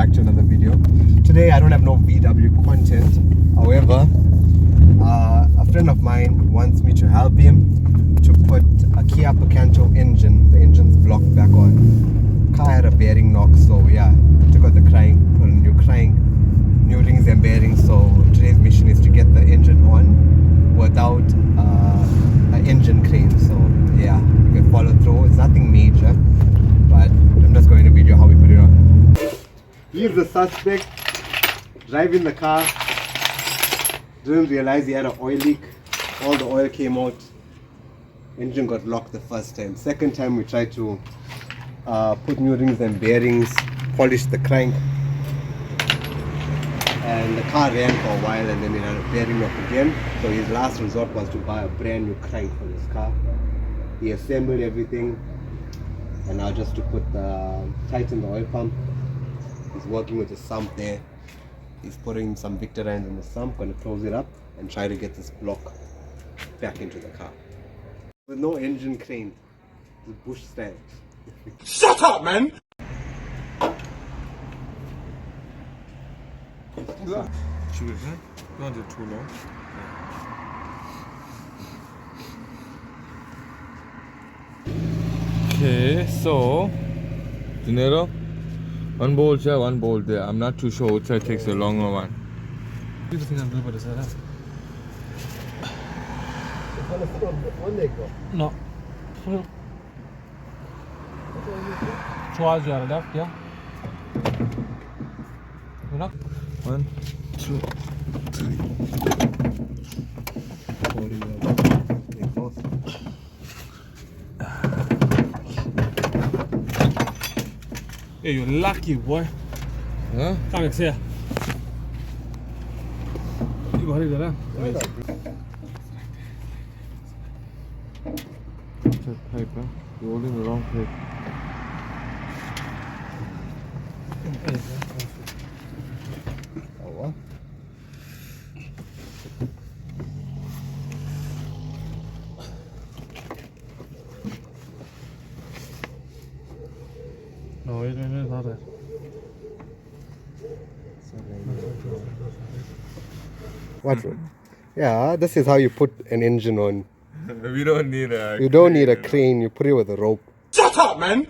back to another video. Today I don't have no VW content. However, a friend of mine wants me to help him to put a Kia Picanto engine, the engine's blocked back on. Car had a bearing knock, so yeah, took out the crank, put a new crank, new rings and bearings. So today's mission is to get the engine on without an engine crane. So yeah, you can follow through. It's nothing major, but I'm just going to video how we put it on. He's the suspect driving the car. Didn't realize he had an oil leak. All the oil came out. Engine got locked the first time. Second time we tried to put new rings and bearings, polish the crank, and the car ran for a while, and then it had a bearing knock again. So his last resort was to buy a brand new crank for this car. He assembled everything, and now just to tighten the oil pump. He's working with the sump there. He's putting some Victorines in the sump, gonna close it up and try to get this block back into the car. With no engine crane, it's bush style. Shut up, man! Not too long. Okay, so dinero, one bolt here, one bolt there. I'm not too sure which side takes the longer one. No. Towards your left, yeah. Enough. 1, 2, 3. Hey, you're lucky, boy. Huh? Come here. You got it there. That pipe, huh? You're holding the wrong pipe. No, it's not that. What? Yeah, this is how you put an engine on. We don't need a... You don't need a crane, you put it with a rope. Shut up, man!